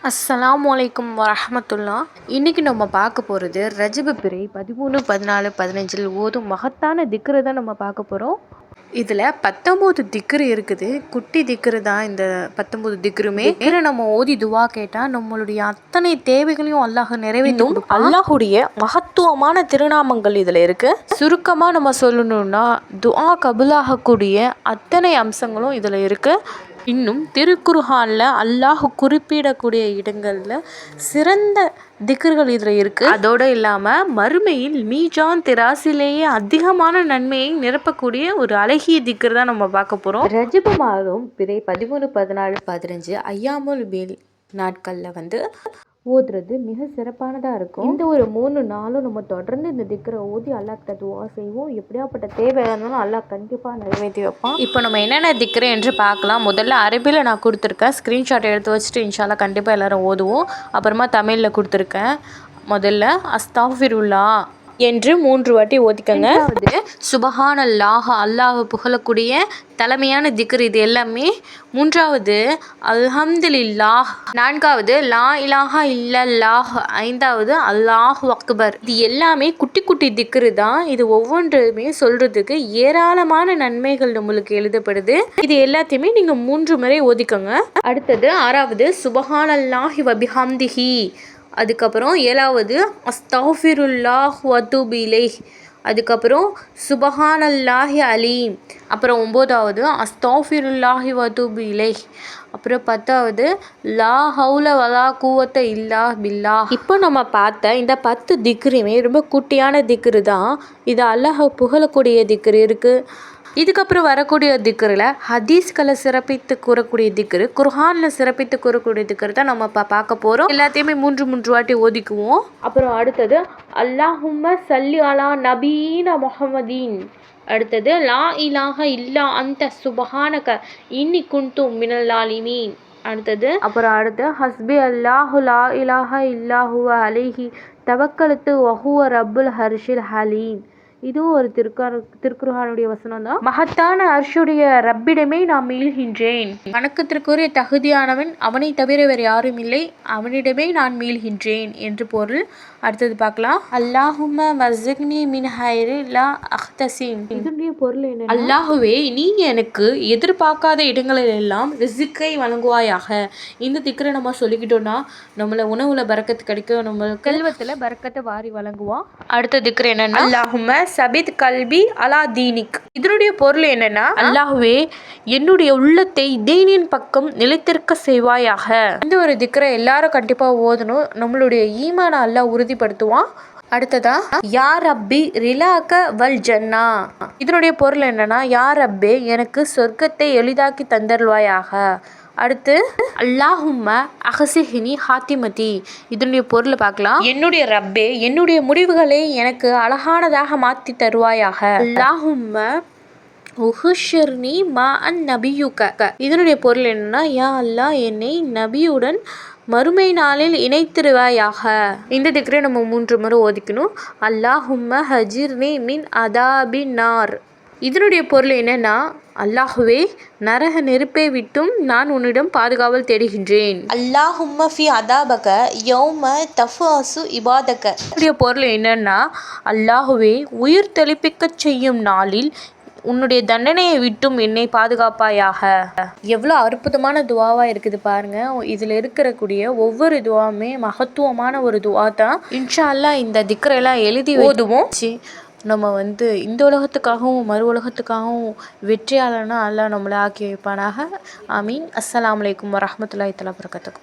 அஸ்ஸலாமு அலைக்கும் வரஹ்மத்துல்லாஹ். இன்றைக்கி நம்ம பார்க்க போகிறது ரஜபு பிறை 13, 14, 15 ஓதும் மகத்தான திக்ரு தான் நம்ம பார்க்க போகிறோம். இதில் 19 திக்ரு இருக்குது. குட்டி திக்ரு தான் இந்த 19 திக்ருமே. நம்ம ஓதி துவா கேட்டால் நம்மளுடைய அத்தனை தேவைகளையும் அல்லாஹ் நிறைவேற்றும். அல்லாஹுடைய மகத்துவமான திருநாமங்கள் இதில் இருக்குது. சுருக்கமாக நம்ம சொல்லணும்னா துஆ கபூலாகக்கூடிய அத்தனை அம்சங்களும் இதில் இருக்குது. இன்னும் திருக்குர்ஆனில் அல்லாஹ் குறிப்பிடக்கூடிய இடங்களில் சிறந்த திக்ர்கள் இதில் இருக்குது. அதோடு இல்லாமல் மறுமையில் மீஜான் திராசிலேயே அதிகமான நன்மையை நிரப்பக்கூடிய ஒரு அழகிய திக்ர் தான் நம்ம பார்க்க போகிறோம். ரஜபு மாதம் பிறை 13, 14, 15 ஐயாமுல் பீல் நாட்களில் ஓதுறது மிக சிறப்பானதாக இருக்கும். இந்த ஒரு 3 நாளும் நம்ம தொடர்ந்து இந்த திக்ரை ஓதி அல்லாஹ்கிட்ட துவா செய்வோம். எப்படியாப்பட்ட தேவை இருந்தாலும் அல்லாஹ் கண்டிப்பாக நிறைவேற்றி வைப்பான். இப்போ நம்ம என்னென்ன திக்ரு என்று பார்க்கலாம். முதல்ல அரபியில் நான் கொடுத்துருக்கேன். ஸ்க்ரீன்ஷாட் எடுத்து வச்சுட்டு இன்ஷால்லா கண்டிப்பாக எல்லோரும் ஓதுவோம். அப்புறமா தமிழில் கொடுத்துருக்கேன். முதல்ல அஸ்தாஃபிருல்லா என்று 3 வாட்டி ஓதிக்கங்க. சுபஹானல்லாஹ் அல்லாஹ் புகழக்கூடிய தலைமையான திக்ர் இது எல்லாமே. 3வது அல்ஹம்துலில்லாஹ். 4வது லா இலாஹா இல்லல்லாஹ். 5வது அல்லாஹு அக்பர். இது எல்லாமே குட்டி குட்டி திக்ரு தான். இது ஒவ்வொன்றுமே சொல்கிறதுக்கு ஏராளமான நன்மைகள் நம்மளுக்கு எழுதப்படுது. இது எல்லாத்தையுமே நீங்கள் 3 முறை ஓதிக்கோங்க. அடுத்தது 6வது சுபஹானல்லாஹி வபிஹம்திஹி. அதுக்கப்புறம் 7வது அஸ்தஃபிருல்லாஹ் வஅத்தூபு இலைஹ். அதுக்கப்புறம் சுபஹானல்லாஹி அலீம். அப்புறம் 9வது அஸ்தஃபிருல்லாஹி வஅத்தூபு இலைஹ். அப்புறம் 10வது லா ஹவுல வலா குவத்த இல்லா பில்லாஹ். இப்போ நம்ம பார்த்த இந்த 10 திக்ருமே ரொம்ப குட்டியான திக்ரு தான். இது அல்லாஹ் புகழக்கூடிய திக்ரு இருக்குது. இதுக்கப்புறம் வரக்கூடிய திக்ரில் ஹதீஸ்களை சிறப்பித்து கூறக்கூடிய திக்ரு, குர்ஆனில் சிறப்பித்து கூறக்கூடிய திக்ரு தான் நம்ம பார்க்க போகிறோம். எல்லாத்தையுமே 3 வாட்டி ஓதிக்குவோம். அப்புறம் அடுத்தது அல்லாஹும்ம சல்லி அலா நபீன முஹம்மதீன். அடுத்தது லா இலாஹ இல்லா அன்த சுபஹானக இன்னி குன்து மினல் ஸாலிமீன். அடுத்து ஹஸ்பி அல்லாஹு லா இலாஹ இல்லா ஹுவ அலைஹி தவக்கலத்து வஹுவ ரப்புல் ஹர்ஷில் ஹலீம். இதுவும் ஒரு திருக்குர்ஆனுடைய வசனம் தான். மகத்தான அர்ஷுடைய ரப்பிடமே நான் மீள்கின்றேன். வணக்கத்திற்குரிய தகுதியானவன் அவனை தவிர வேறு யாரும் இல்லை. அவனிடமே நான் மீள்கின்றேன் என்று பொருள். அடுத்தது பார்க்கலாம். அல்லாஹும்ம வஸிக்னி மின் ஹைரி லா அஹ்தசிம். இதனுடைய பொருள் என்ன? அல்லாஹுவே நீ எனக்கு எதிர்பார்க்காத இடங்களிலெல்லாம் ரிஸ்கை வழங்குவாயாக. இந்த திக்ரை நம்ம சொல்லிக்கிட்டோம்னா நம்மளை உணவுல பரக்கத்து கிடைக்கும், நம்ம செல்வத்தில் பரக்கத்தை வாரி வழங்குவான். அடுத்த திக்ரு என்னன்னா அல்லாஹும்ம சபித் கல்பி அலா தீனிக். இதனுடைய பொருள் என்னன்னா அல்லாஹுவே என்னுடைய உள்ளத்தை தீனின் பக்கம் நிலைத்திருக்க செய்வாயாக. இந்த ஒரு திக்ரை எல்லாரும் கண்டிப்பாக ஓதணும். நம்மளுடைய ஈமான அல்லாஹ் உறுதிப்படுத்துவான். அடுத்ததா யா ரப்பி ரிலாக்க வல் ஜன்னா. இதனுடைய பொருள் என்னன்னா யா ரப்பே எனக்கு சொர்க்கத்தை எளிதாக்கி தந்தருள்வாயாக. அடுத்து அல்லாஹும்ம அஹ்சிஹ்னி ஹாத்திமதி. இதனுடைய பொருளை பார்க்கலாம். என்னுடைய ரப்பே என்னுடைய முடிவுகளை எனக்கு அழகானதாக மாற்றி தருவாயாக. அல்லாஹும்ம உஹ்ஷிர்னி மா அன் நபியுக. இதனுடைய பொருள் என்னன்னா யா அல்லாஹ் என்னை நபியுடன் மறுமை நாளில் இணைத்திருவாயாக. இந்த திக்ரை நம்ம 3 முறை ஓதிக்கணும். அல்லாஹும்ம ஹஜிர்னி மின் அதாபி நார். இதனுடைய பொருள் என்னன்னா அல்லாஹுவே நரக நெருப்பை விட்டும் நான் உன்னிடம் பாதுகாவல் தேடுகின்றேன். அல்லாஹும்ம ஃபி அதாபக யௌம தஃபாசு இபாதக. இதனுடைய பொருள் என்னன்னா அல்லாஹுவே உயிர் தெளிப்பிக்க செய்யும் நாளில் உன்னுடைய தண்டனையை விட்டும் என்னை பாதுகாப்பாயாக. எவ்வளோ அற்புதமான துவாவாக இருக்குது பாருங்கள். இதில் இருக்கக்கூடிய ஒவ்வொரு துவாவுமே மகத்துவமான ஒரு துவா தான். இன்ஷா அல்லாஹ் இந்த திக்ரெல்லாம் எழுதி ஓதுவோம். நம்ம இந்த உலகத்துக்காகவும் மறு உலகத்துக்காகவும் வெற்றியாளனா அல்லாஹ் நம்மளை ஆக்கி வைப்பானாக. ஆமீன். அஸ்ஸலாமு அலைக்கும் வரஹ்மத்துல்லாஹி தஆலா வபரகாத்துஹு.